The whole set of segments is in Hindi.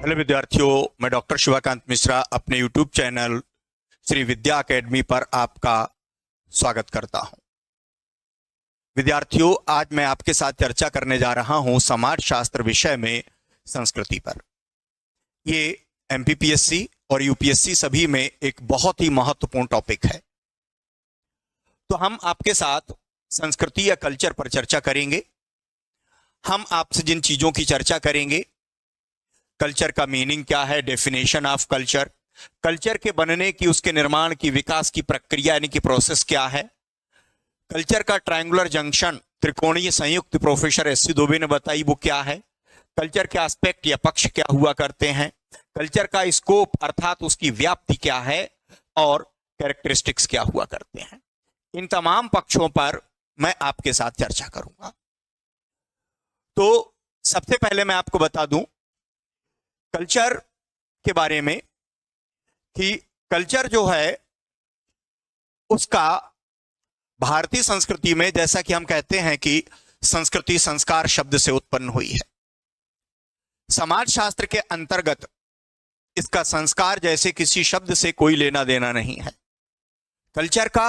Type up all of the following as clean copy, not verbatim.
हेलो विद्यार्थियों, मैं डॉक्टर शिवाकांत मिश्रा अपने यूट्यूब चैनल श्री विद्या एकेडमी पर आपका स्वागत करता हूं। विद्यार्थियों, आज मैं आपके साथ चर्चा करने जा रहा हूं समाज शास्त्र विषय में संस्कृति पर। ये एमपीपीएससी और यूपीएससी सभी में एक बहुत ही महत्वपूर्ण टॉपिक है। तो हम आपके साथ संस्कृति या कल्चर पर चर्चा करेंगे। हम आपसे जिन चीजों की चर्चा करेंगे, कल्चर का मीनिंग क्या है, डेफिनेशन ऑफ कल्चर, कल्चर के बनने की, उसके निर्माण की, विकास की प्रक्रिया यानी कि प्रोसेस क्या है, कल्चर का ट्रायंगुलर जंक्शन, त्रिकोणीय संयुक्त प्रोफेसर एस सी दुबे ने बताई वो क्या है, कल्चर के एस्पेक्ट या पक्ष क्या हुआ करते हैं, कल्चर का स्कोप अर्थात उसकी व्याप्ति क्या है और कैरेक्टरिस्टिक्स क्या हुआ करते हैं। इन तमाम पक्षों पर मैं आपके साथ चर्चा करूंगा। तो सबसे पहले मैं आपको बता दूं कल्चर के बारे में कि कल्चर जो है उसका भारतीय संस्कृति में, जैसा कि हम कहते हैं कि संस्कृति संस्कार शब्द से उत्पन्न हुई है। समाज शास्त्र के अंतर्गत इसका संस्कार जैसे किसी शब्द से कोई लेना देना नहीं है। कल्चर का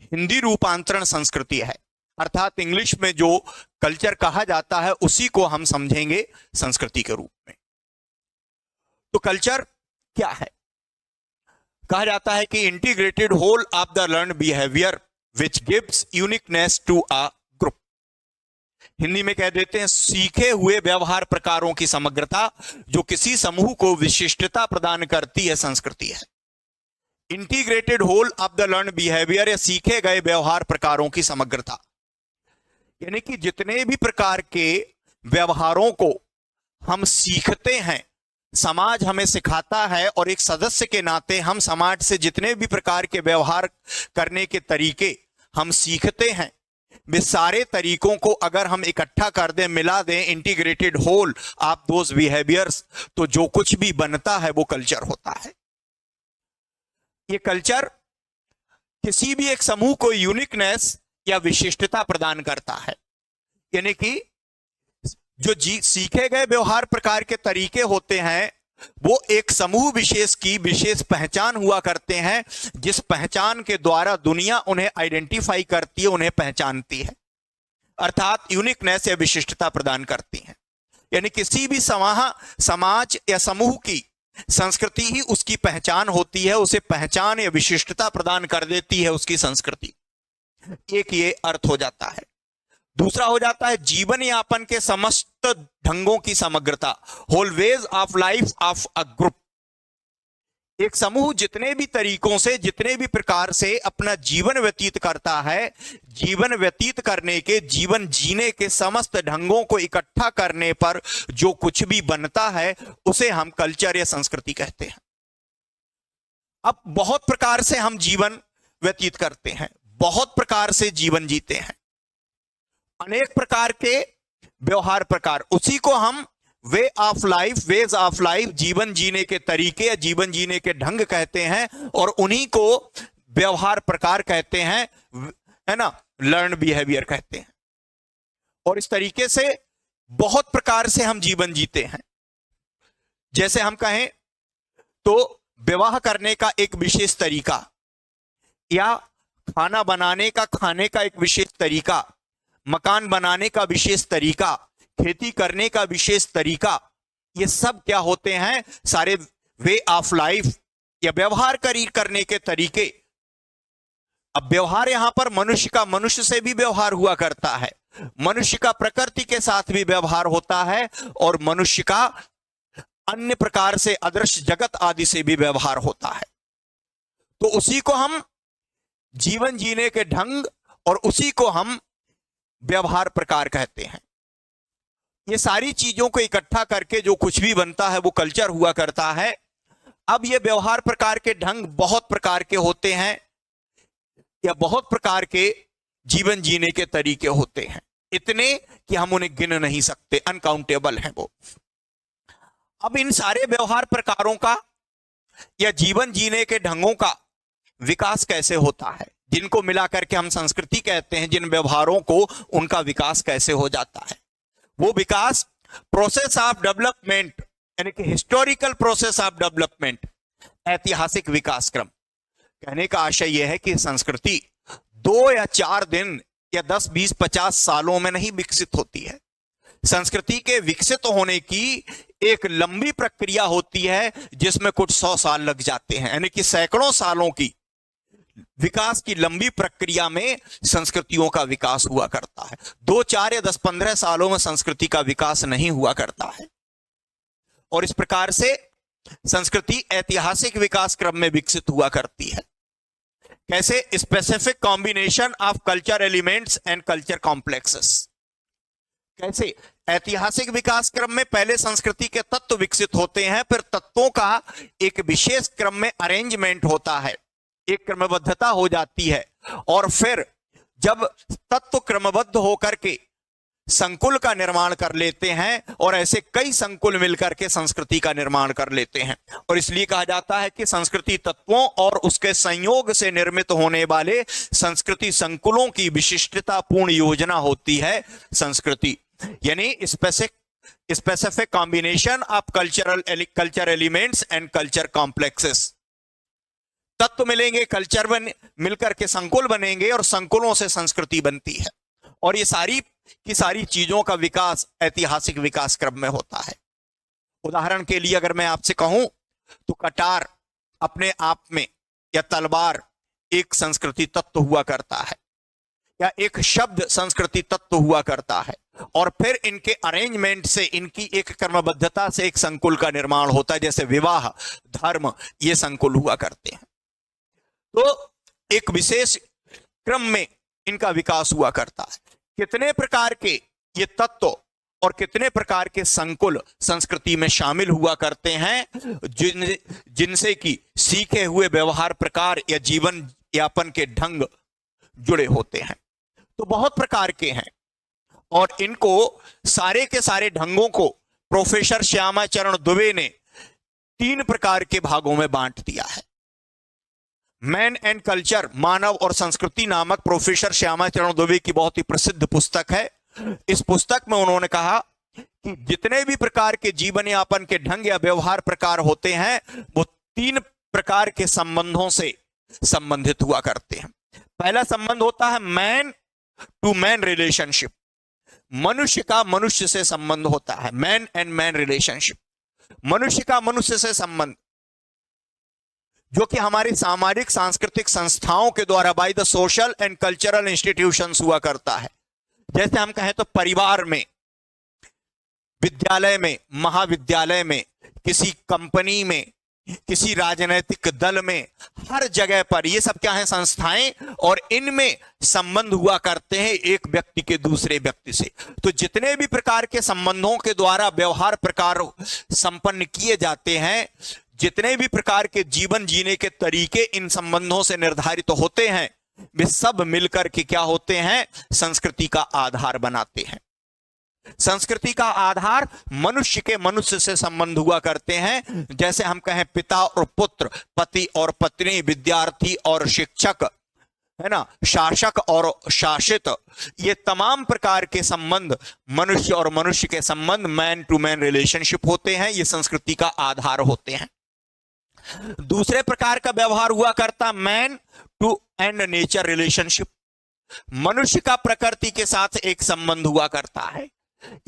हिंदी रूपांतरण संस्कृति है, अर्थात इंग्लिश में जो कल्चर कहा जाता है उसी को हम समझेंगे संस्कृति के रूप में। तो कल्चर क्या है? कहा जाता है कि integrated whole of the learned behaviour which gives uniqueness to a group. Hindi में कह देते हैं सीखे हुए व्यवहार प्रकारों की समग्रता जो किसी समूह को विशिष्टता प्रदान करती है, संस्कृति है। Integrated whole of the learned behaviour या सीखे गए व्यवहार प्रकारों की समग्रता, यानी कि जितने भी प्रकार के व्यवहारों को हम सीखते हैं, समाज हमें सिखाता है, और एक सदस्य के नाते हम समाज से जितने भी प्रकार के व्यवहार करने के तरीके हम सीखते हैं, वे सारे तरीकों को अगर हम इकट्ठा कर दें, मिला दें, integrated whole of those behaviours, तो जो कुछ भी बनता है वो कल्चर होता है। ये कल्चर किसी भी एक समूह को यूनिकनेस या विशिष्टता प्रदान करता है, यानी कि जो सीखे गए व्यवहार प्रकार के तरीके होते हैं वो एक समूह विशेष की विशेष पहचान हुआ करते हैं, जिस पहचान के द्वारा दुनिया उन्हें आइडेंटिफाई करती है, उन्हें पहचानती है, अर्थात यूनिकनेस या विशिष्टता प्रदान करती है। यानी किसी भी समाज या समूह की संस्कृति ही उसकी पहचान होती है, उसे पहचान या विशिष्टता प्रदान कर देती है उसकी संस्कृति। एक ये अर्थ हो जाता है। दूसरा हो जाता है जीवन यापन के समस्त ढंगों की समग्रता, whole ways of life of a group. एक समूह जितने भी तरीकों से, जितने भी प्रकार से अपना जीवन व्यतीत करता है, जीवन व्यतीत करने के, जीवन जीने के समस्त ढंगों को इकट्ठा करने पर जो कुछ भी बनता है उसे हम कल्चर या संस्कृति कहते हैं। अब बहुत प्रकार से हम जीवन व्यतीत करते हैं, बहुत प्रकार से जीवन जीते हैं, अनेक प्रकार के व्यवहार प्रकार, उसी को हम वे of life, veg of life, जीवन जीने के तरीके या जीवन जीने के ढंग कहते हैं, और उन्हीं को व्यवहार प्रकार कहते हैं, है ना, लर्न बिहेवियर कहते हैं। और इस तरीके से बहुत प्रकार से हम जीवन जीते हैं। जैसे हम कहें तो विवाह करने का एक विशेष तरीका, या खाना बनाने का, खाने का एक विशेष तरीका, मकान बनाने का विशेष तरीका, खेती करने का विशेष तरीका, ये सब क्या होते हैं? सारे वे ऑफ लाइफ या व्यवहार करने के तरीके। अब व्यवहार यहां पर मनुष्य का मनुष्य से भी व्यवहार हुआ करता है, मनुष्य का प्रकृति के साथ भी व्यवहार होता है, और मनुष्य का अन्य प्रकार से अदृश्य जगत आदि से भी व्यवहार होता है। तो उसी को हम जीवन जीने के ढंग और उसी को हम व्यवहार प्रकार कहते हैं। ये सारी चीजों को इकट्ठा करके जो कुछ भी बनता है वो कल्चर हुआ करता है। अब ये व्यवहार प्रकार के ढंग बहुत प्रकार के होते हैं, या बहुत प्रकार के जीवन जीने के तरीके होते हैं, इतने कि हम उन्हें गिन नहीं सकते, अनकाउंटेबल हैं वो। अब इन सारे व्यवहार प्रकारों का या जीवन जीने के ढंगों का विकास कैसे होता है, जिनको मिलाकर के हम संस्कृति कहते हैं, जिन व्यवहारों को, उनका विकास कैसे हो जाता है? वो विकास प्रोसेस ऑफ डेवलपमेंट यानी कि हिस्टोरिकल प्रोसेस ऑफ डेवलपमेंट, ऐतिहासिक विकास क्रम। कहने का आशय यह है कि संस्कृति 2 या 4 दिन या 10, 20, 50 सालों में नहीं विकसित होती है। संस्कृति के विकसित होने की एक लंबी प्रक्रिया होती है जिसमें कुछ 100 साल लग जाते हैं, यानी कि सैकड़ों सालों की विकास की लंबी प्रक्रिया में संस्कृतियों का विकास हुआ करता है। 2, 4 या 10, 15 सालों में संस्कृति का विकास नहीं हुआ करता है। और इस प्रकार से संस्कृति ऐतिहासिक विकास क्रम में विकसित हुआ करती है। कैसे? Specific combination of culture elements and culture complexes. कैसे? ऐतिहासिक विकास क्रम में पहले संस्कृति के तत्व विकसित होते हैं, फिर तत्वों का एक विशेष क्रम में अरेंजमेंट होता है, एक क्रमबद्धता हो जाती है, और फिर जब तत्व क्रमबद्ध होकर के संकुल का निर्माण कर लेते हैं, और ऐसे कई संकुल मिलकर के संस्कृति का निर्माण कर लेते हैं। और इसलिए कहा जाता है कि संस्कृति तत्वों और उसके संयोग से निर्मित होने वाले संस्कृति संकुलों की विशिष्टतापूर्ण योजना होती है संस्कृति, यानी specific combination of culture elements and culture complexes. तत्व मिलेंगे, कल्चर मिलकर के संकुल बनेंगे, और संकुलों से संस्कृति बनती है। और ये सारी की सारी चीजों का विकास ऐतिहासिक विकास क्रम में होता है। उदाहरण के लिए अगर मैं आपसे कहूं तो कटार अपने आप में, या तलवार एक संस्कृति तत्व हुआ करता है, या एक शब्द संस्कृति तत्व हुआ करता है, और फिर इनके अरेंजमेंट से, इनकी एक क्रमबद्धता से एक संकुल का निर्माण होता है। जैसे विवाह, धर्म, ये संकुल हुआ करते हैं। तो एक विशेष क्रम में इनका विकास हुआ करता है। कितने प्रकार के ये तत्व और कितने प्रकार के संकुल संस्कृति में शामिल हुआ करते हैं, जिनसे कि सीखे हुए व्यवहार प्रकार या जीवन यापन के ढंग जुड़े होते हैं। तो बहुत प्रकार के हैं, और इनको सारे के सारे ढंगों को प्रोफेसर श्यामाचरण दुबे ने 3 प्रकार के भागों में बांट दिया है। मैन एंड कल्चर, मानव और संस्कृति नामक प्रोफेसर श्यामाचरण दुबे की बहुत ही प्रसिद्ध पुस्तक है। इस पुस्तक में उन्होंने कहा कि जितने भी प्रकार के जीवन यापन के ढंग या व्यवहार प्रकार होते हैं, वो 3 प्रकार के संबंधों से संबंधित हुआ करते हैं। पहला संबंध होता है मैन टू मैन रिलेशनशिप। मनुष्य का मनुष्य से संबंध होता है, मैन एंड मैन रिलेशनशिप। मनुष्य का मनुष्य से संबंध, जो कि हमारी सामाजिक सांस्कृतिक संस्थाओं के द्वारा by the social and cultural institutions हुआ करता है। जैसे हम कहें तो परिवार में, विद्यालय में, महाविद्यालय में, किसी कंपनी में, किसी राजनीतिक दल में, हर जगह पर ये सब क्या है? संस्थाएं, और इनमें संबंध हुआ करते हैं एक व्यक्ति के दूसरे व्यक्ति से। तो जितने भी प्रकार के संबंधों के द्वारा व्यवहार प्रकार संपन्न किए जाते हैं, जितने भी प्रकार के जीवन जीने के तरीके इन संबंधों से निर्धारित होते हैं, वे सब मिलकर के क्या होते हैं? संस्कृति का आधार बनाते हैं। संस्कृति का आधार मनुष्य के मनुष्य से संबंध हुआ करते हैं। जैसे हम कहें पिता और पुत्र, पति और पत्नी, विद्यार्थी और शिक्षक, है ना, शासक और शासित, ये तमाम प्रकार के संबंध, मनुष्य और मनुष्य के संबंध, मैन टू मैन रिलेशनशिप होते हैं। ये संस्कृति का आधार होते हैं। दूसरे प्रकार का व्यवहार हुआ करता man to and nature relationship. मनुष्य का प्रकृति के साथ एक संबंध हुआ करता है।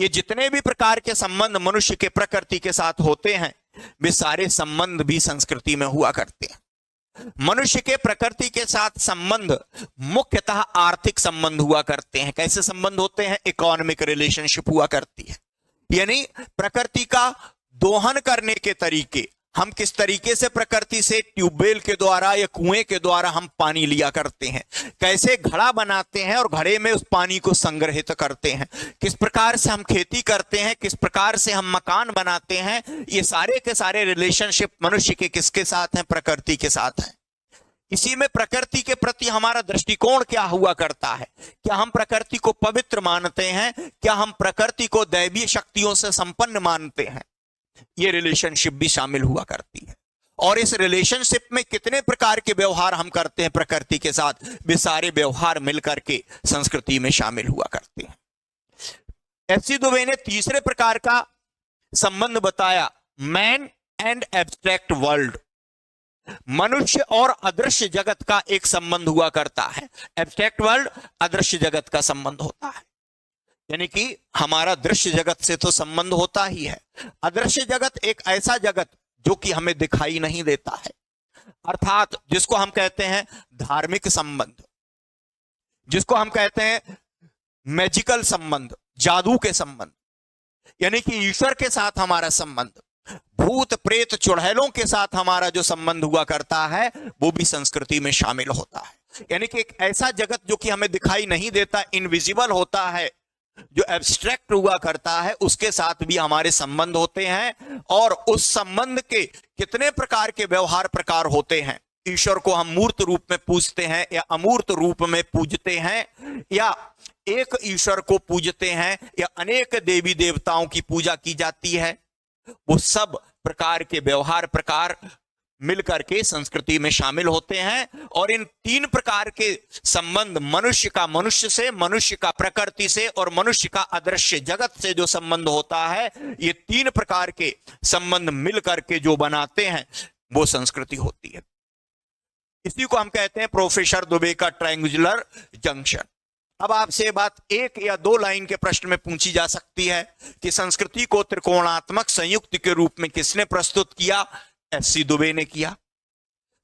ये जितने भी प्रकार के संबंध मनुष्य के प्रकृति के साथ होते हैं, वे सारे संबंध भी संस्कृति में हुआ करते हैं। मनुष्य के प्रकृति के साथ संबंध मुख्यतः आर्थिक संबंध हुआ करते हैं। कैसे संबंध होते हैं? इकोनॉमिक रिलेशनशिप हुआ करती है। यानी प्रकृति का दोहन करने के तरीके, हम किस तरीके से प्रकृति से ट्यूबवेल के द्वारा या कुएं के द्वारा हम पानी लिया करते हैं, कैसे घड़ा बनाते हैं और घड़े में उस पानी को संग्रहित करते हैं, किस प्रकार से हम खेती करते हैं, किस प्रकार से हम मकान बनाते हैं, ये सारे के सारे रिलेशनशिप मनुष्य के किसके साथ हैं? प्रकृति के साथ हैं। इसी में प्रकृति के प्रति हमारा दृष्टिकोण क्या हुआ करता है? क्या हम प्रकृति को पवित्र मानते हैं? क्या हम प्रकृति को दैवीय शक्तियों से संपन्न मानते हैं? ये रिलेशनशिप भी शामिल हुआ करती है। और इस रिलेशनशिप में कितने प्रकार के व्यवहार हम करते हैं प्रकृति के साथ, वे सारे व्यवहार मिलकर के संस्कृति में शामिल हुआ करते हैं। एस सी दुबे ने तीसरे प्रकार का संबंध बताया मैन एंड एब्स्ट्रैक्ट वर्ल्ड, मनुष्य और अदृश्य जगत का एक संबंध हुआ करता है। एब्स्ट्रैक्ट वर्ल्ड अदृश्य जगत का संबंध होता है, यानी कि हमारा दृश्य जगत से तो संबंध होता ही है। अदृश्य जगत एक ऐसा जगत जो कि हमें दिखाई नहीं देता है, अर्थात जिसको हम कहते हैं धार्मिक संबंध, जिसको हम कहते हैं मैजिकल संबंध, जादू के संबंध, यानी कि ईश्वर के साथ हमारा संबंध, भूत प्रेत चुड़ैलों के साथ हमारा जो संबंध हुआ करता है वो भी संस्कृति में शामिल होता है। यानी कि एक ऐसा जगत जो कि हमें दिखाई नहीं देता, इनविजिबल होता है, जो एब्स्ट्रैक्ट हुआ करता है, उसके साथ भी हमारे संबंध होते हैं। और उस संबंध के कितने प्रकार के व्यवहार प्रकार होते हैं। ईश्वर को हम मूर्त रूप में पूजते हैं या अमूर्त रूप में पूजते हैं, या एक ईश्वर को पूजते हैं, या अनेक देवी देवताओं की पूजा की जाती है। वो सब प्रकार के व्यवहार प्रकार मिलकर के संस्कृति में शामिल होते हैं। और इन तीन प्रकार के संबंध, मनुष्य का मनुष्य से, मनुष्य का प्रकृति से और मनुष्य का अदृश्य जगत से जो संबंध होता है, ये तीन प्रकार के संबंध मिलकर के जो बनाते हैं वो संस्कृति होती है। इसी को हम कहते हैं प्रोफेसर दुबे का ट्रायंगुलर जंक्शन। अब आपसे बात एक या दो लाइन के प्रश्न में पूछी जा सकती है कि संस्कृति को त्रिकोणात्मक संयुक्त के रूप में किसने प्रस्तुत किया? एस.सी. दुबे ने किया।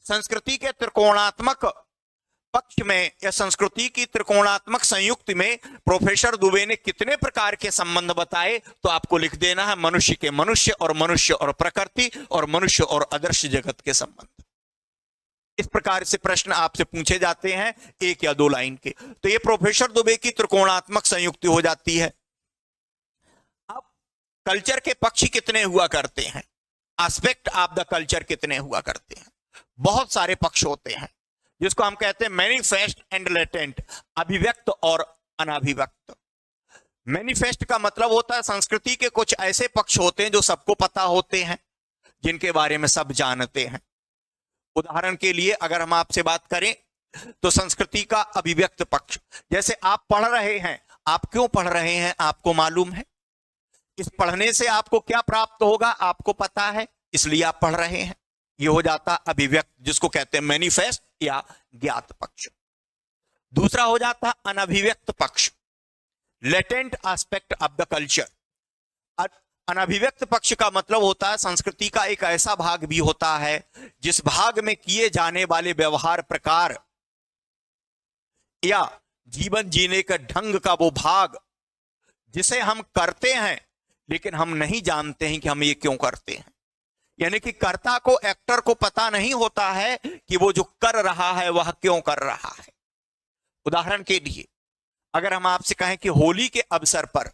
संस्कृति के त्रिकोणात्मक पक्ष में या संस्कृति की त्रिकोणात्मक संयुक्त में प्रोफेसर दुबे ने कितने प्रकार के संबंध बताए? तो आपको लिख देना है मनुष्य के मनुष्य और मनुष्य और प्रकृति और मनुष्य और अदृश्य जगत के संबंध। इस प्रकार से प्रश्न आपसे पूछे जाते हैं एक या दो लाइन के। तो ये प्रोफेसर दुबे की त्रिकोणात्मक संयुक्ति हो जाती है। अब कल्चर के पक्ष कितने हुआ करते हैं? एस्पेक्ट ऑफ द कल्चर कितने हुआ करते हैं? बहुत सारे पक्ष होते हैं, जिसको हम कहते हैं मैनिफेस्ट एंड लेटेंट, अभिव्यक्त और अनाभिव्यक्त। मैनिफेस्ट का मतलब होता है संस्कृति के कुछ ऐसे पक्ष होते हैं जो सबको पता होते हैं, जिनके बारे में सब जानते हैं। उदाहरण के लिए अगर हम आपसे बात करें तो संस्कृति का अभिव्यक्त पक्ष, जैसे आप पढ़ रहे हैं, आप क्यों पढ़ रहे हैं आपको मालूम है, इस पढ़ने से आपको क्या प्राप्त होगा आपको पता है, इसलिए आप पढ़ रहे हैं। ये हो जाता अभिव्यक्त, जिसको कहते हैं मैनिफेस्ट या ज्ञात पक्ष। दूसरा हो जाता अनभिव्यक्त पक्ष, latent aspect of the culture. अनभिव्यक्त पक्ष का मतलब होता है संस्कृति का एक ऐसा भाग भी होता है जिस भाग में किए जाने वाले व्यवहार प्रकार या जीवन जीने का ढंग का वो भाग जिसे हम करते हैं लेकिन हम नहीं जानते हैं कि हम ये क्यों करते हैं। यानी कि कर्ता को, एक्टर को पता नहीं होता है कि वो जो कर रहा है वह क्यों कर रहा है। उदाहरण के लिए अगर हम आपसे कहें कि होली के अवसर पर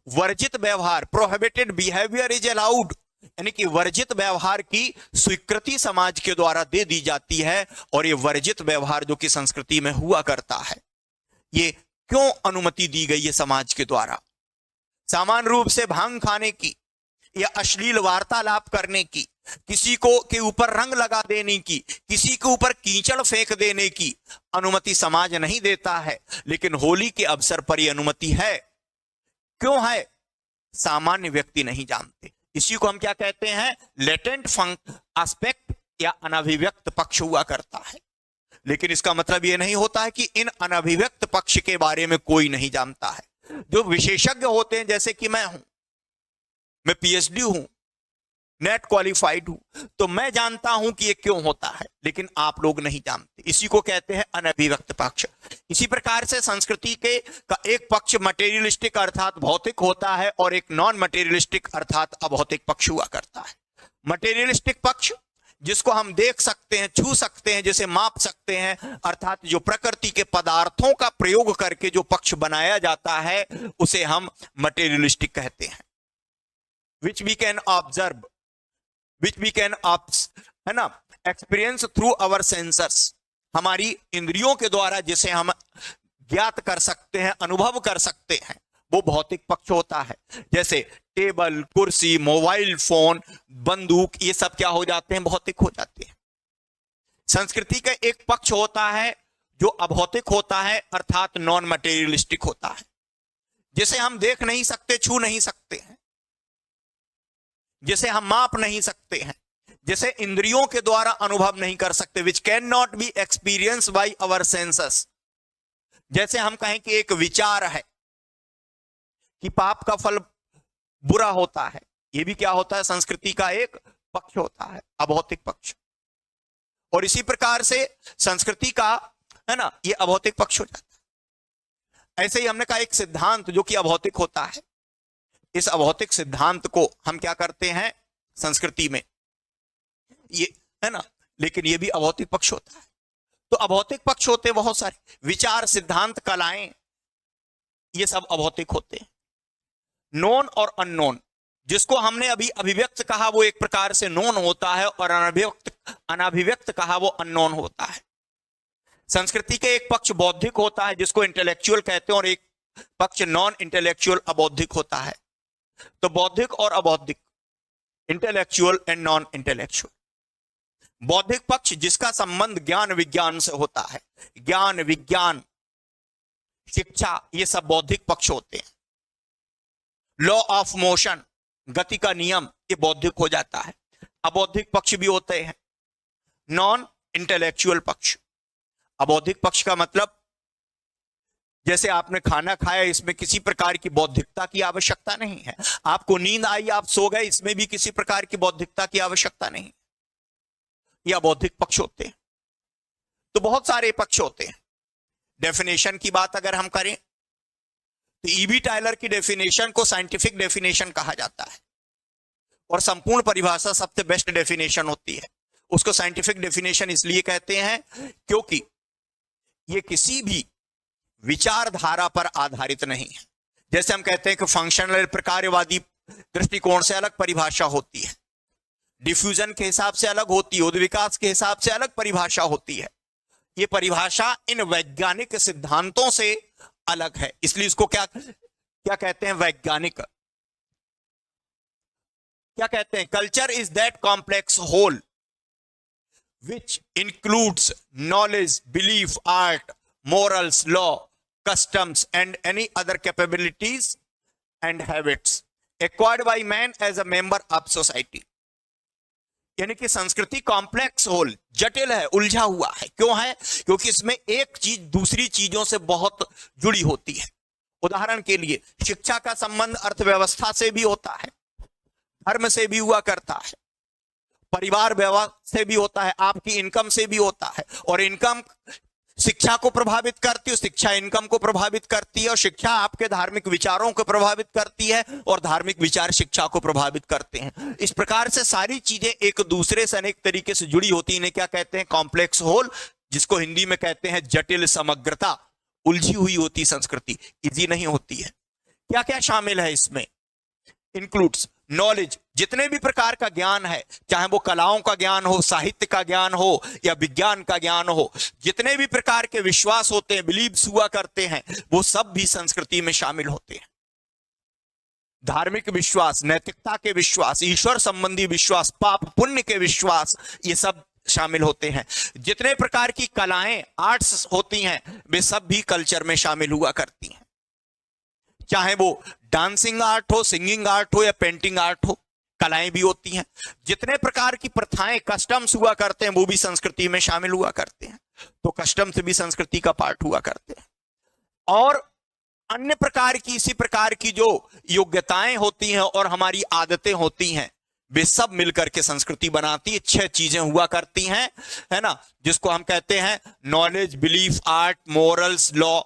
वर्जित व्यवहार, प्रोहिबिटेड बिहेवियर इज अलाउड, यानी कि वर्जित व्यवहार की स्वीकृति समाज के द्वारा दे दी जाती है, और ये वर्जित व्यवहार जो कि संस्कृति में हुआ करता है, ये क्यों अनुमति दी गई है समाज के द्वारा? सामान्य रूप से भांग खाने की या अश्लील वार्तालाप करने की, किसी को के ऊपर रंग लगा देने की, किसी के ऊपर कीचड़ फेंक देने की अनुमति समाज नहीं देता है, लेकिन होली के अवसर पर यह अनुमति है। क्यों है? सामान्य व्यक्ति नहीं जानते। इसी को हम क्या कहते हैं? लेटेंट एस्पेक्ट या अनभिव्यक्त पक्ष हुआ करता है। लेकिन इसका मतलब यह नहीं होता है कि इन अनभिव्यक्त पक्ष के बारे में कोई नहीं जानता है। जो विशेषज्ञ होते हैं, जैसे कि मैं पीएचडी हूं, नेट क्वालिफाइड हूं, तो मैं जानता हूं कि ये क्यों होता है, लेकिन आप लोग नहीं जानते। इसी को कहते हैं अनभिव्यक्त पक्ष। इसी प्रकार से संस्कृति के का एक पक्ष मटेरियलिस्टिक अर्थात भौतिक होता है और एक नॉन मटेरियलिस्टिक अर्थात अभौतिक पक्ष हुआ करता है। मटेरियलिस्टिक पक्ष जिसको हम देख सकते हैं, छू सकते हैं, जिसे माप सकते हैं, अर्थात जो प्रकृति के पदार्थों का प्रयोग करके जो पक्ष बनाया जाता है उसे हम मटेरियलिस्टिक कहते हैं। which we can observe, which we can है ना, experience through our senses, हमारी इंद्रियों के द्वारा जिसे हम ज्ञात कर सकते हैं, अनुभव कर सकते हैं, वो भौतिक पक्ष होता है। जैसे टेबल, कुर्सी, मोबाइल फोन, बंदूक, ये सब क्या हो जाते हैं? भौतिक हो जाते हैं। संस्कृति का एक पक्ष होता है जो अभौतिक होता है, अर्थात नॉन मटेरियलिस्टिक होता है, जिसे हम देख नहीं सकते, छू नहीं सकते हैं। जिसे हम माप नहीं सकते हैं, जिसे इंद्रियों के द्वारा अनुभव नहीं कर सकते, which can not be experience by our senses. जैसे हम कहें कि एक विचार है कि पाप का फल बुरा होता है, यह भी क्या होता है, संस्कृति का एक पक्ष होता है, अभौतिक पक्ष। और इसी प्रकार से संस्कृति का, है ना, यह अभौतिक पक्ष हो जाता है। ऐसे ही हमने कहा एक सिद्धांत जो कि अभौतिक होता है, इस अभौतिक सिद्धांत को हम क्या करते हैं संस्कृति में, ये, है ना, लेकिन यह भी अभौतिक पक्ष होता है। तो अभौतिक पक्ष होते बहुत सारे, विचार, सिद्धांत, कलाएं, ये सब अभौतिक होते हैं। नोन और अननोन, जिसको हमने अभी अभिव्यक्त कहा वो एक प्रकार से नोन होता है, और अनाभिव्यक्त कहा वो अननोन होता है। संस्कृति के एक पक्ष बौद्धिक होता है जिसको इंटेलेक्चुअल कहते हैं, और एक पक्ष नॉन इंटेलेक्चुअल अबौद्धिक होता है। तो बौद्धिक और अबौद्धिक, इंटेलेक्चुअल एंड नॉन इंटेलेक्चुअल। बौद्धिक पक्ष जिसका संबंध ज्ञान विज्ञान से होता है, ज्ञान विज्ञान शिक्षा, ये सब बौद्धिक पक्ष होते हैं। लॉ ऑफ मोशन, गति का नियम, ये बौद्धिक हो जाता है। अबौद्धिक पक्ष भी होते हैं, नॉन इंटेलेक्चुअल पक्ष। अबौद्धिक पक्ष का मतलब, जैसे आपने खाना खाया, इसमें किसी प्रकार की बौद्धिकता की आवश्यकता नहीं है। आपको नींद आई, आप सो गए, इसमें भी किसी प्रकार की बौद्धिकता की आवश्यकता नहीं। ये अबौद्धिक पक्ष होते हैं। तो बहुत सारे पक्ष होते हैं। डेफिनेशन की बात अगर हम करें तो ईबी टायलर की डेफिनेशन को साइंटिफिक डेफिनेशन कहा जाता है, और संपूर्ण परिभाषा सबसे बेस्ट डेफिनेशन होती है। उसको साइंटिफिक डेफिनेशन इसलिए कहते हैं क्योंकि ये किसी भी विचारधारा पर आधारित नहीं है। जैसे हम कहते हैं कि फंक्शनल प्रकारवादी दृष्टिकोण से अलग परिभाषा होती है, डिफ्यूजन के हिसाब से अलग होती है, उद्विकास के हिसाब से अलग परिभाषा होती है। ये परिभाषा इन वैज्ञानिक सिद्धांतों से अलग है, इसलिए इसको क्या क्या कहते हैं, वैज्ञानिक। क्या कहते हैं, culture is that complex whole which includes knowledge, belief, art, morals, law, customs and any other capabilities and habits acquired by man as a member of society। यानी कि संस्कृति कॉम्प्लेक्स होल, जटिल है, उलझा हुआ है। क्यों है? क्योंकि इसमें एक चीज दूसरी चीजों से बहुत जुड़ी होती है। उदाहरण के लिए शिक्षा का संबंध अर्थव्यवस्था से भी होता है, धर्म से भी हुआ करता है, परिवार व्यवहार से भी होता है, आपकी इनकम से भी होता है। और इनकम शिक्षा को प्रभावित करती है, शिक्षा इनकम को प्रभावित करती है, और शिक्षा आपके धार्मिक विचारों को प्रभावित करती है, और धार्मिक विचार शिक्षा को प्रभावित करते हैं। इस प्रकार से सारी चीजें एक दूसरे से अनेक तरीके से जुड़ी होती हैं। इन्हें क्या कहते हैं, कॉम्प्लेक्स होल, जिसको हिंदी में कहते हैं जटिल समग्रता। उलझी हुई होती संस्कृति, इजी नहीं होती है। क्या क्या शामिल है इसमें, इंक्लूड्स नॉलेज, जितने भी प्रकार का ज्ञान है, चाहे वो कलाओं का ज्ञान हो, साहित्य का ज्ञान हो या विज्ञान का ज्ञान हो, जितने भी प्रकार के विश्वास होते हैं, बिलीव्स हुआ करते हैं, वो सब भी संस्कृति में शामिल होते हैं। धार्मिक विश्वास, नैतिकता के विश्वास, ईश्वर संबंधी विश्वास, पाप पुण्य के विश्वास, ये सब शामिल होते हैं। जितने प्रकार की कलाएं, आर्ट्स होती हैं, वे सब भी कल्चर में शामिल हुआ करती हैं। चाहे वो डांसिंग आर्ट हो, सिंगिंग आर्ट हो या पेंटिंग आर्ट हो, कलाएं भी होती हैं। जितने प्रकार की प्रथाएं, कस्टम्स हुआ करते हैं, वो भी संस्कृति में शामिल हुआ करते हैं। तो कस्टम्स भी संस्कृति का पार्ट हुआ करते हैं। और अन्य प्रकार की, इसी प्रकार की जो योग्यताएं होती हैं और हमारी आदतें होती हैं, वे सब मिलकर के संस्कृति बनाती है। 6 चीजें हुआ करती हैं, है ना, जिसको हम कहते हैं knowledge, belief, art, morals, law,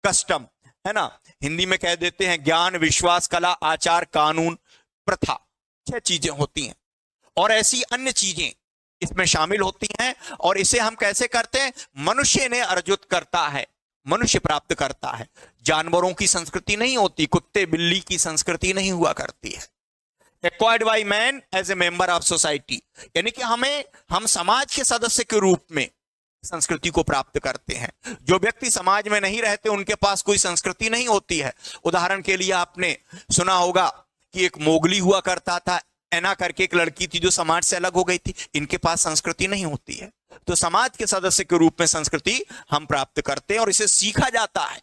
custom, है ना, हिंदी में कह देते हैं ज्ञान, विश्वास, कला, आचार, कानून, प्रथा। 6 चीजें होती हैं, और ऐसी अन्य चीजें इसमें शामिल होती हैं। और इसे हम कैसे करते हैं, मनुष्य ने अर्जित करता है, मनुष्य प्राप्त करता है। जानवरों की संस्कृति नहीं होती, कुत्ते बिल्ली की संस्कृति नहीं हुआ करती है। Acquired by man as a member of society, यानी कि हम समाज के सदस्य के रूप में संस्कृति को प्राप्त करते हैं। जो व्यक्ति समाज में नहीं रहते, उनके पास कोई संस्कृति नहीं होती है। उदाहरण के लिए आपने सुना होगा कि एक मोगली हुआ करता था, एना करके एक लड़की थी जो समाज से अलग हो गई थी। इनके पास संस्कृति नहीं होती है। तो समाज के सदस्य के रूप में संस्कृति हम प्राप्त करते हैं, और इसे सीखा जाता है।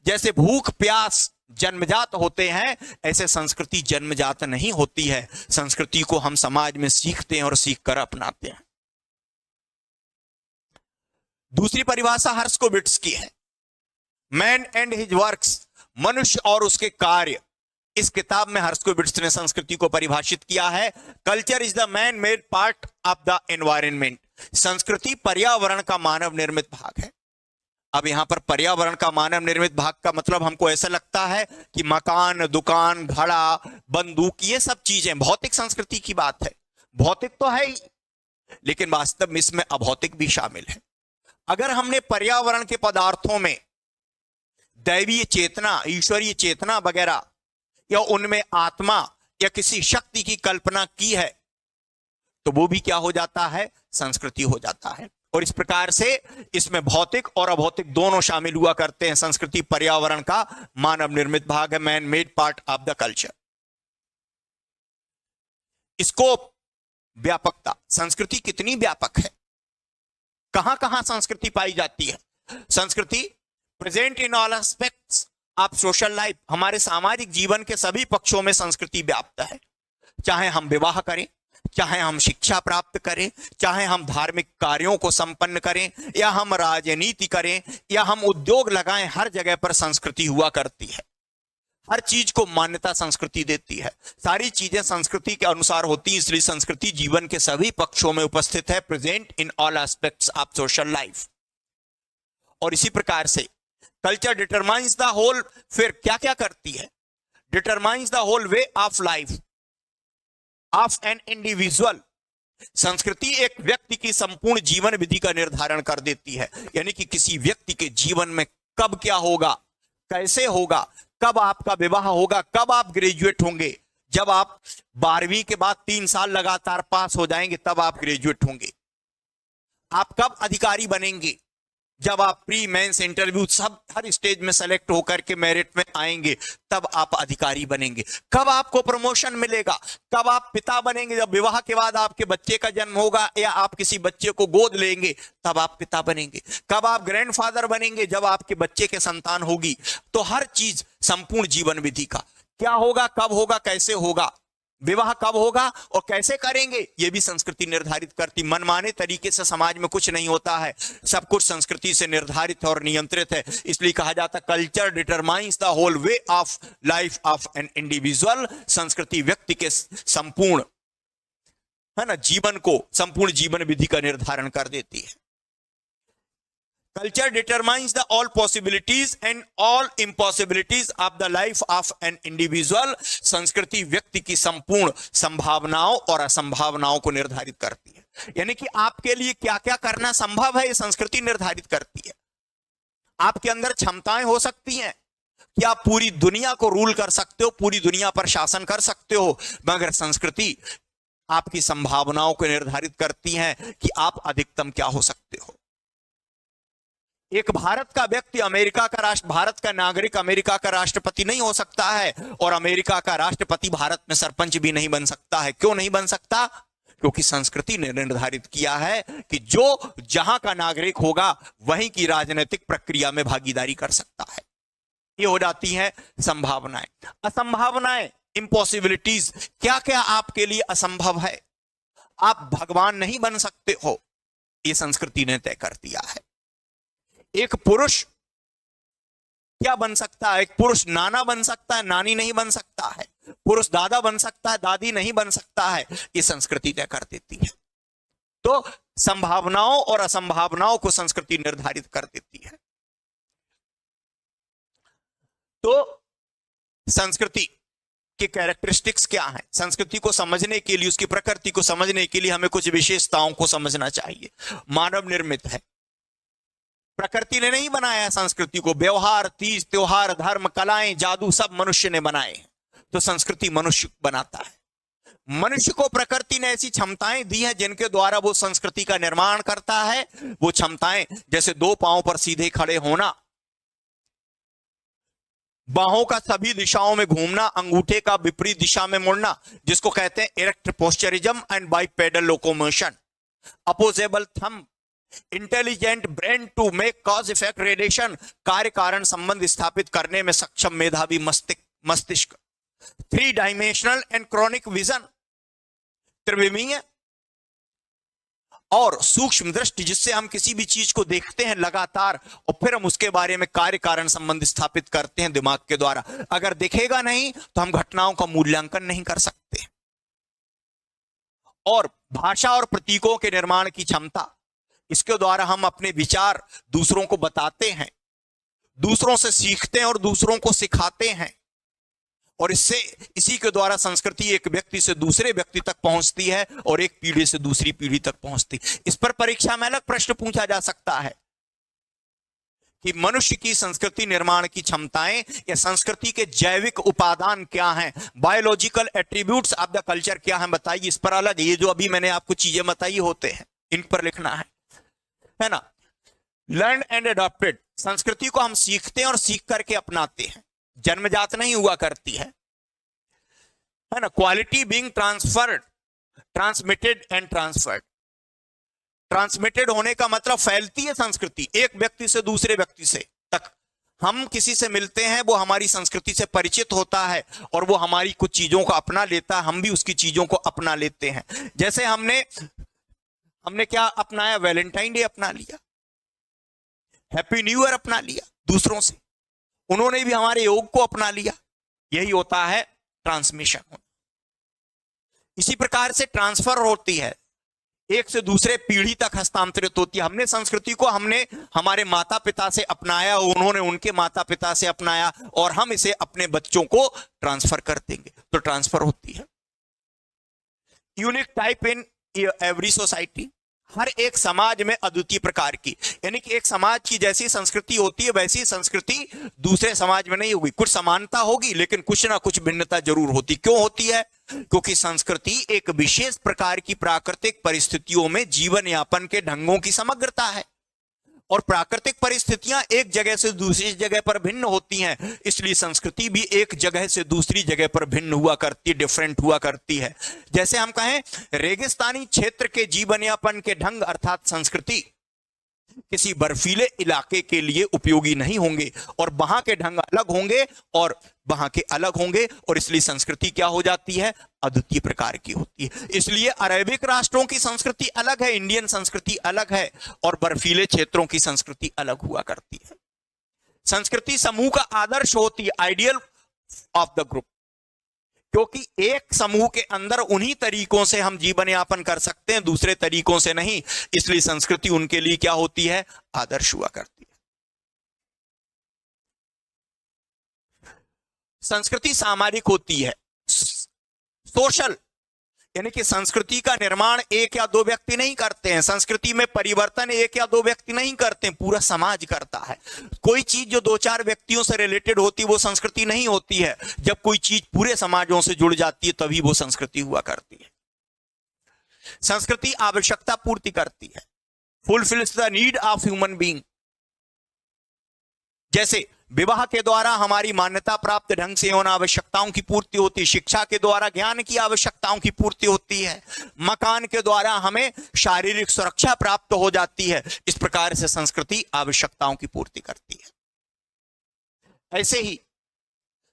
जैसे भूख, प्यास, जन्मजात होते हैं, ऐसे संस्कृति जन्मजात नहीं होती है। संस्कृति को हम समाज में सीखते हैं और सीख कर अपनाते हैं। दूसरी परिभाषा हर्स्कोविट्ज की है, मैन एंड हिज वर्क्स, मनुष्य और उसके कार्य। इस किताब में हर्स्कोविट्ज ने संस्कृति को परिभाषित किया है, culture is the man made part of the environment. संस्कृति पर्यावरण का मानव निर्मित भाग है। अब यहां पर पर्यावरण का मानव निर्मित भाग का मतलब हमको ऐसा लगता है कि मकान, दुकान, घड़ा, बंदूक, ये सब चीजें भौतिक संस्कृति की बात है। भौतिक तो है ही, लेकिन वास्तव में इसमें अभौतिक भी शामिल है। अगर हमने पर्यावरण के पदार्थों में दैवीय चेतना, ईश्वरीय चेतना वगैरह, या उनमें आत्मा या किसी शक्ति की कल्पना की है, तो वो भी क्या हो जाता है, संस्कृति हो जाता है। और इस प्रकार से इसमें भौतिक और अभौतिक दोनों शामिल हुआ करते हैं। संस्कृति पर्यावरण का मानव निर्मित भाग है, man made part of the culture. Scope, व्यापकता, संस्कृति कितनी व्यापक है, कहां कहां संस्कृति पाई जाती है। संस्कृति present in all aspects of social life, हमारे सामाजिक जीवन के सभी पक्षों में संस्कृति व्याप्त है। चाहे हम विवाह करें, चाहे हम शिक्षा प्राप्त करें, चाहे हम धार्मिक कार्यों को संपन्न करें, या हम राजनीति करें, या हम उद्योग लगाएं, हर जगह पर संस्कृति हुआ करती है। हर चीज को मान्यता संस्कृति देती है। सारी चीजें संस्कृति के अनुसार होती हैं, इसलिए संस्कृति जीवन के सभी पक्षों में उपस्थित है, present in all aspects of social life. और इसी प्रकार से कल्चर डिटरमाइंस द होल, फिर क्या क्या करती है, determines the whole way of life of an individual. संस्कृति एक व्यक्ति की संपूर्ण जीवन विधि का निर्धारण कर देती है, यानी कि किसी व्यक्ति के जीवन में कब क्या होगा, कैसे होगा, कब आपका विवाह होगा, कब आप ग्रेजुएट होंगे। जब आप 12वीं के बाद 3 साल लगातार पास हो जाएंगे तब आप ग्रेजुएट होंगे। आप कब अधिकारी बनेंगे, जब आप प्री मेंस इंटरव्यू सब हर स्टेज में सेलेक्ट होकर के मेरिट में आएंगे तब आप अधिकारी बनेंगे। कब आपको प्रमोशन मिलेगा, कब आप पिता बनेंगे, जब विवाह के बाद आपके बच्चे का जन्म होगा या आप किसी बच्चे को गोद लेंगे तब आप पिता बनेंगे। कब आप ग्रैंडफादर बनेंगे, जब आपके बच्चे के संतान होगी। तो हर चीज संपूर्ण जीवन विधि का क्या होगा, कब होगा, कैसे होगा, विवाह कब होगा और कैसे करेंगे, यह भी संस्कृति निर्धारित करती। मनमाने तरीके से समाज में कुछ नहीं होता है, सब कुछ संस्कृति से निर्धारित और नियंत्रित है। इसलिए कहा जाता culture determines the whole way of life of an individual. संस्कृति व्यक्ति के संपूर्ण, है ना, जीवन को, संपूर्ण जीवन विधि का निर्धारण कर देती है। Culture determines the all possibilities and all impossibilities of the life of an individual. संस्कृति व्यक्ति की संपूर्ण संभावनाओं और असंभावनाओं को निर्धारित करती है, यानी कि आपके लिए क्या क्या करना संभव है, ये संस्कृति निर्धारित करती है। आपके अंदर क्षमताएं हो सकती हैं कि आप पूरी दुनिया को रूल कर सकते हो, पूरी दुनिया पर शासन कर सकते हो, मगर संस्कृति आपकी संभावनाओं को निर्धारित करती है कि आप अधिकतम क्या हो सकते हो। एक भारत का व्यक्ति अमेरिका का भारत का नागरिक अमेरिका का राष्ट्रपति नहीं हो सकता है, और अमेरिका का राष्ट्रपति भारत में सरपंच भी नहीं बन सकता है। क्यों नहीं बन सकता? क्योंकि संस्कृति ने निर्धारित किया है कि जो जहां का नागरिक होगा वहीं की राजनीतिक प्रक्रिया में भागीदारी कर सकता है। ये हो जाती है संभावनाएं। असंभावनाएं, इम्पॉसिबिलिटीज, क्या क्या आपके लिए असंभव है, आप भगवान नहीं बन सकते हो, ये संस्कृति ने तय कर दिया है। एक पुरुष क्या बन सकता है? एक पुरुष नाना बन सकता है, नानी नहीं बन सकता है। पुरुष दादा बन सकता है, दादी नहीं बन सकता है। ये संस्कृति तय कर देती है। तो संभावनाओं और असंभावनाओं को संस्कृति निर्धारित कर देती है। तो संस्कृति के कैरेक्टरिस्टिक्स क्या हैं? संस्कृति को समझने के लिए, उसकी प्रकृति को समझने के लिए हमें कुछ विशेषताओं को समझना चाहिए। मानव निर्मित है, प्रकृति ने नहीं बनाया संस्कृति को। व्यवहार, तीज त्योहार, धर्म, कलाएं, जादू सब मनुष्य ने बनाए हैं। तो संस्कृति मनुष्य बनाता है। मनुष्य को प्रकृति ने ऐसी क्षमताएं दी हैं जिनके द्वारा वो संस्कृति का निर्माण करता है। वो क्षमताएं जैसे 2 पांव पर सीधे खड़े होना, बाहों का सभी दिशाओं में घूमना, अंगूठे का विपरीत दिशा में मुड़ना, जिसको कहते हैं erect posturism and bipedal locomotion, opposable thumb intelligent brain to make cause effect relation, कार्य कारण संबंध स्थापित करने में सक्षम मेधावी मस्तिष्क। 3 डायमेंशनल एंड क्रॉनिक विजन, त्रिविमीय और सूक्ष्म दृष्टि, जिससे हम किसी भी चीज को देखते हैं लगातार और फिर हम उसके बारे में कार्य कारण संबंध स्थापित करते हैं दिमाग के द्वारा। अगर दिखेगा नहीं तो हम घटनाओं का मूल्यांकन नहीं कर सकते। और भाषा और प्रतीकों के निर्माण की क्षमता, इसके द्वारा हम अपने विचार दूसरों को बताते हैं, दूसरों से सीखते हैं और दूसरों को सिखाते हैं, और इसी के द्वारा संस्कृति एक व्यक्ति से दूसरे व्यक्ति तक पहुंचती है और एक पीढ़ी से दूसरी पीढ़ी तक पहुंचती। इस पर परीक्षा में अलग प्रश्न पूछा जा सकता है कि मनुष्य की संस्कृति निर्माण की क्षमताएं या संस्कृति के जैविक उपादान क्या हैं, biological attributes of the culture क्या हैं, बताइए। इस पर अलग, ये जो अभी मैंने आपको चीजें बताई होते हैं, इन पर लिखना है ना। लर्न एंड अडॉप्टेड, संस्कृति को हम सीखते हैं और सीख करके अपनाते हैं, जन्मजात नहीं हुआ करती है ना। Quality being transferred, transmitted and transferred. Transmitted होने का मतलब फैलती है संस्कृति एक व्यक्ति से दूसरे व्यक्ति से तक। हम किसी से मिलते हैं, वो हमारी संस्कृति से परिचित होता है और वो हमारी कुछ चीजों को अपना लेता है, हम भी उसकी चीजों को अपना लेते हैं। जैसे हमने क्या अपनाया, वैलेंटाइन डे अपना लिया, हैप्पी न्यू ईयर अपना लिया दूसरों से, उन्होंने भी हमारे योग को अपना लिया। यही होता है ट्रांसमिशन होना। इसी प्रकार से ट्रांसफर होती है, एक से दूसरे पीढ़ी तक हस्तांतरित होती है। हमने संस्कृति को हमारे माता पिता से अपनाया, उन्होंने उनके माता पिता से अपनाया, और हम इसे अपने बच्चों को ट्रांसफर कर देंगे, तो ट्रांसफर होती है। Unique type in every society, हर एक समाज में अद्वितीय प्रकार की, यानी कि एक समाज की जैसी संस्कृति होती है वैसी संस्कृति दूसरे समाज में नहीं होगी। कुछ समानता होगी लेकिन कुछ ना कुछ भिन्नता जरूर होती। क्यों होती है? क्योंकि संस्कृति एक विशेष प्रकार की प्राकृतिक परिस्थितियों में जीवन यापन के ढंगों की समग्रता है, और प्राकृतिक परिस्थितियां एक जगह से दूसरी जगह पर भिन्न होती हैं, इसलिए संस्कृति भी एक जगह से दूसरी जगह पर भिन्न हुआ करती है, डिफरेंट हुआ करती है। जैसे हम कहें रेगिस्तानी क्षेत्र के जीवन यापन के ढंग अर्थात संस्कृति किसी बर्फीले इलाके के लिए उपयोगी नहीं होंगे, और वहां के ढंग अलग होंगे और वहां के अलग होंगे, और इसलिए संस्कृति क्या हो जाती है? अद्वितीय प्रकार की होती है। इसलिए अरेबिक राष्ट्रों की संस्कृति अलग है, इंडियन संस्कृति अलग है, और बर्फीले क्षेत्रों की संस्कृति अलग हुआ करती है। संस्कृति समूह का आदर्श होती है, आइडियल ऑफ द ग्रुप, क्योंकि एक समूह के अंदर उन्हीं तरीकों से हम जीवन यापन कर सकते हैं, दूसरे तरीकों से नहीं। इसलिए संस्कृति उनके लिए क्या होती है? आदर्श हुआ करती है। संस्कृति सामाजिक होती है, सोशल, यानी कि संस्कृति का निर्माण एक या दो व्यक्ति नहीं करते हैं, संस्कृति में परिवर्तन एक या दो व्यक्ति नहीं करते हैं, पूरा समाज करता है। कोई चीज जो दो चार व्यक्तियों से रिलेटेड होती है वो संस्कृति नहीं होती है। जब कोई चीज पूरे समाजों से जुड़ जाती है तभी वो संस्कृति हुआ करती है। संस्कृति आवश्यकता पूर्ति करती है, fulfils the need of human being. जैसे विवाह के द्वारा हमारी मान्यता प्राप्त ढंग से उन आवश्यकताओं की पूर्ति होती है, शिक्षा के द्वारा ज्ञान की आवश्यकताओं की पूर्ति होती है, मकान के द्वारा हमें शारीरिक सुरक्षा प्राप्त हो जाती है। इस प्रकार से संस्कृति आवश्यकताओं की पूर्ति करती है। ऐसे ही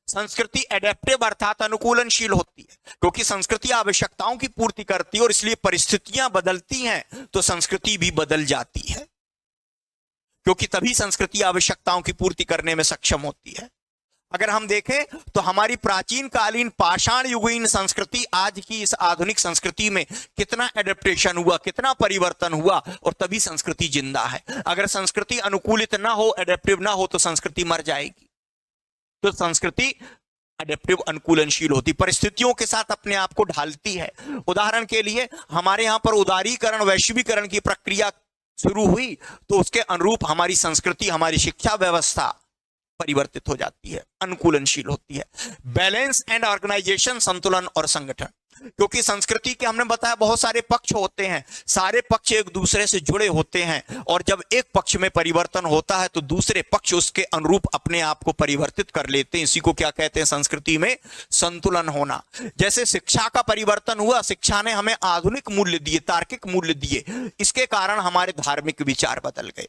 संस्कृति एडेप्टिव अर्थात अनुकूलनशील होती है, क्योंकि संस्कृति आवश्यकताओं की पूर्ति करती है और इसलिए परिस्थितियां बदलती हैं तो संस्कृति भी बदल जाती है, क्योंकि तभी संस्कृति आवश्यकताओं की पूर्ति करने में सक्षम होती है। अगर हम देखें तो हमारी प्राचीन कालीन पाषाण युगीन संस्कृति आज की इस आधुनिक संस्कृति में कितना एडेप्टेशन हुआ, कितना परिवर्तन हुआ, और तभी संस्कृति जिंदा है। अगर संस्कृति अनुकूलित ना हो, एडेप्टिव ना हो, तो संस्कृति मर जाएगी। तो संस्कृति एडेप्टिव अनुकूलनशील होती, परिस्थितियों के साथ अपने आप को ढालती है। उदाहरण के लिए हमारे यहां पर उदारीकरण, वैश्वीकरण की प्रक्रिया शुरू हुई तो उसके अनुरूप हमारी संस्कृति, हमारी शिक्षा व्यवस्था परिवर्तित हो जाती है, अनुकूलनशील होती है। बैलेंस एंड ऑर्गेनाइजेशन, संतुलन और संगठन। क्योंकि संस्कृति के हमने बताया बहुत सारे पक्ष होते हैं, सारे पक्ष एक दूसरे से जुड़े होते हैं, और जब एक पक्ष में परिवर्तन होता है तो दूसरे पक्ष उसके अनुरूप अपने आप को परिवर्तित कर लेते हैं। इसी को क्या कहते हैं संस्कृति में? संतुलन होना। जैसे शिक्षा का परिवर्तन हुआ, शिक्षा ने हमें आधुनिक मूल्य दिए, तार्किक मूल्य दिए, इसके कारण हमारे धार्मिक विचार बदल गए।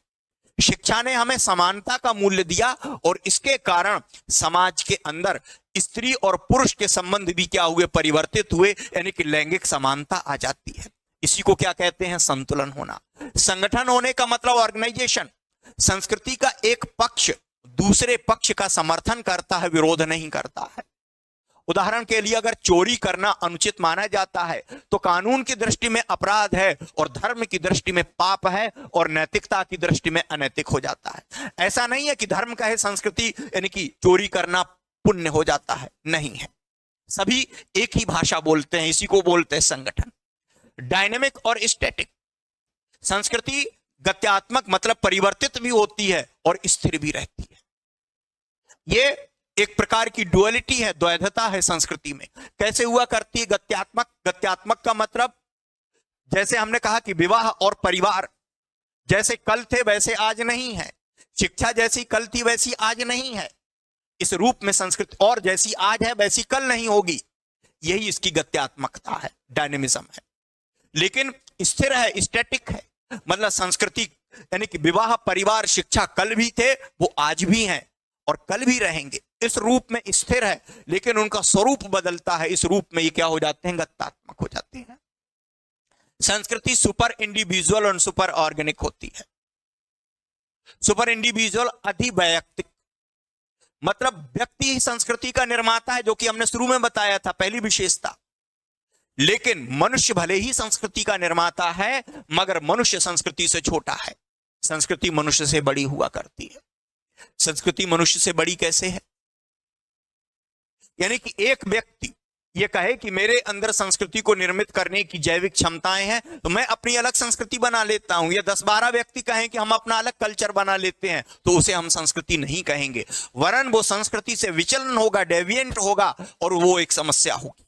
शिक्षा ने हमें समानता का मूल्य दिया और इसके कारण समाज के अंदर स्त्री और पुरुष के संबंध भी क्या हुए? परिवर्तित हुए, यानी कि लैंगिक समानता आ जाती है। इसी को क्या कहते हैं? संतुलन होना। संगठन होने का मतलब ऑर्गेनाइजेशन। संस्कृति का एक पक्ष दूसरे पक्ष का समर्थन करता है, विरोध नहीं करता है। उदाहरण के लिए अगर चोरी करना अनुचित माना जाता है तो कानून की दृष्टि में अपराध है और धर्म की दृष्टि में पाप है और नैतिकता की दृष्टि में अनैतिक हो जाता है। ऐसा नहीं है कि धर्म कहे संस्कृति यानी कि चोरी करना पुण्य हो जाता है, नहीं है। सभी एक ही भाषा बोलते हैं, इसी को बोलते हैं संगठन। डायनेमिक और स्टैटिक। संस्कृति गत्यात्मक मतलब परिवर्तित भी होती है और स्थिर भी रहती है। ये एक प्रकार की डुअलिटी है, द्वैधता है संस्कृति में। कैसे हुआ करती है गत्यात्मक? गत्यात्मक का मतलब जैसे हमने कहा कि विवाह और परिवार जैसे कल थे वैसे आज नहीं है, शिक्षा जैसी कल थी वैसी आज नहीं है, इस रूप में संस्कृति और जैसी आज है वैसी कल नहीं होगी। यही इसकी गत्यात्मकता है, डायनेमिज्म है। लेकिन स्थिर है, स्टैटिक है, मतलब संस्कृति यानी कि विवाह परिवार शिक्षा कल भी थे, वो आज भी हैं और कल भी रहेंगे। इस रूप में स्थिर है, लेकिन उनका स्वरूप बदलता है। इस रूप में ये क्या हो जाते हैं? गत्यात्मक हो जाते हैं। संस्कृति सुपर इंडिविजुअल और सुपर ऑर्गेनिक होती है। सुपर इंडिविजुअल अधिवैयक्तिक, मतलब व्यक्ति ही संस्कृति का निर्माता है, जो कि हमने शुरू में बताया था, पहली विशेषता। लेकिन मनुष्य भले ही संस्कृति का निर्माता है, मगर मनुष्य संस्कृति से छोटा है। संस्कृति मनुष्य से बड़ी हुआ करती है। संस्कृति मनुष्य से बड़ी कैसे है? यानी कि एक व्यक्ति ये कहे कि मेरे अंदर संस्कृति को निर्मित करने की जैविक क्षमताएं हैं, तो मैं अपनी अलग संस्कृति बना लेता हूं। या 10-12 व्यक्ति कहें कि हम अपना अलग कल्चर बना लेते हैं, तो उसे हम संस्कृति नहीं कहेंगे, वरन वो संस्कृति से विचलन होगा, डेविएंट होगा और वो एक समस्या होगी।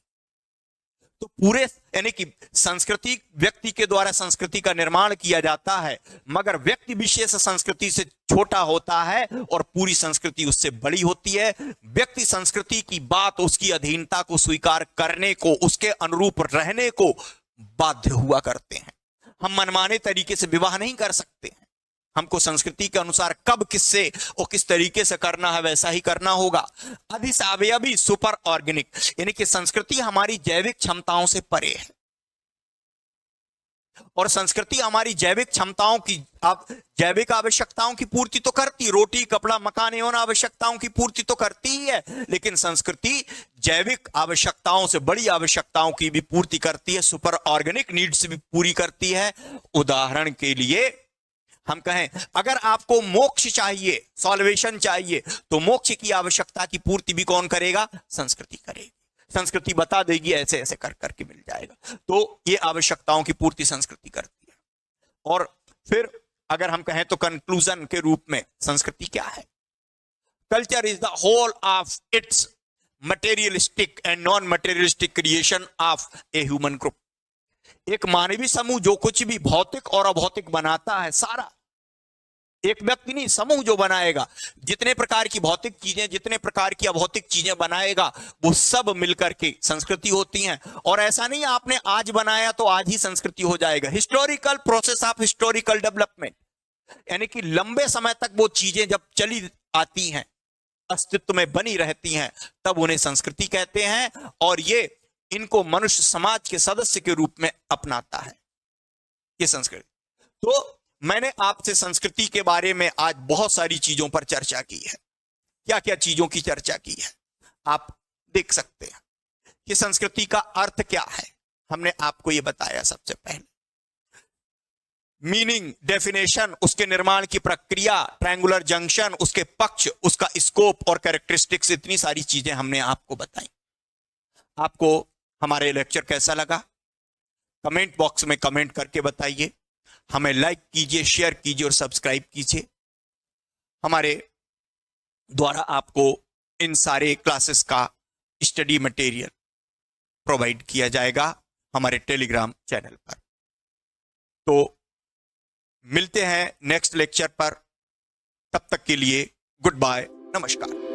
तो पूरे यानी कि संस्कृति, व्यक्ति के द्वारा संस्कृति का निर्माण किया जाता है, मगर व्यक्ति विशेष संस्कृति से छोटा होता है और पूरी संस्कृति उससे बड़ी होती है। व्यक्ति संस्कृति की बात, उसकी अधीनता को स्वीकार करने को, उसके अनुरूप रहने को बाध्य हुआ करते हैं। हम मनमाने तरीके से विवाह नहीं कर सकते हैं। हमको संस्कृति के अनुसार कब, किससे और किस तरीके से करना है वैसा ही करना होगा। अधिसावयवी सुपर ऑर्गेनिक, यानी कि संस्कृति हमारी जैविक क्षमताओं से परे है और संस्कृति हमारी जैविक क्षमताओं की, आप जैविक आवश्यकताओं की पूर्ति तो करती, रोटी कपड़ा मकान एवं आवश्यकताओं की पूर्ति तो करती ही है, लेकिन संस्कृति जैविक आवश्यकताओं से बड़ी आवश्यकताओं की भी पूर्ति करती है, सुपर ऑर्गेनिक नीड्स भी पूरी करती है। उदाहरण के लिए हम कहें अगर आपको मोक्ष चाहिए, सॉल्वेशन चाहिए, तो मोक्ष की आवश्यकता की पूर्ति भी कौन करेगा? संस्कृति करेगी। संस्कृति बता देगी ऐसे ऐसे कर करके मिल जाएगा। तो ये आवश्यकताओं की पूर्ति संस्कृति करती है। और फिर अगर हम कहें तो कंक्लूजन के रूप में संस्कृति क्या है? Culture is the whole of its materialistic and non materialistic creation of a human group. एक मानवीय समूह जो कुछ भी भौतिक और अभौतिक बनाता है, सारा एक व्यक्ति नहीं, समूह जो बनाएगा, जितने प्रकार की भौतिक चीजें, जितने प्रकार की अभौतिक चीजें बनाएगा, वो सब मिलकर के संस्कृति होती हैं। और ऐसा नहीं आपने आज बनाया तो आज ही संस्कृति हो जाएगा। Historical process of historical development, यानी कि लंबे समय तक वो चीजें जब चली आती हैं, अस्तित्व में बनी रहती हैं, तब उन्हें संस्कृति कहते हैं और ये इनको मनुष्य समाज के सदस्य के रूप में अपनाता है, ये संस्कृति। तो मैंने आपसे संस्कृति के बारे में आज बहुत सारी चीजों पर चर्चा की है। क्या क्या चीजों की चर्चा की है आप देख सकते हैं कि संस्कृति का अर्थ क्या है। हमने आपको यह बताया सबसे पहले, मीनिंग, डेफिनेशन, उसके निर्माण की प्रक्रिया, ट्रायंगुलर जंक्शन, उसके पक्ष, उसका स्कोप और कैरेक्टरिस्टिक्स, इतनी सारी चीजें हमने आपको बताई। आपको हमारे लेक्चर कैसा लगा? कमेंट बॉक्स में कमेंट करके बताइए। हमें लाइक कीजिए, शेयर कीजिए और सब्सक्राइब कीजिए। हमारे द्वारा आपको इन सारे क्लासेस का स्टडी मटेरियल प्रोवाइड किया जाएगा हमारे टेलीग्राम चैनल पर। तो मिलते हैं नेक्स्ट लेक्चर पर, तब तक के लिए गुड बाय, नमस्कार।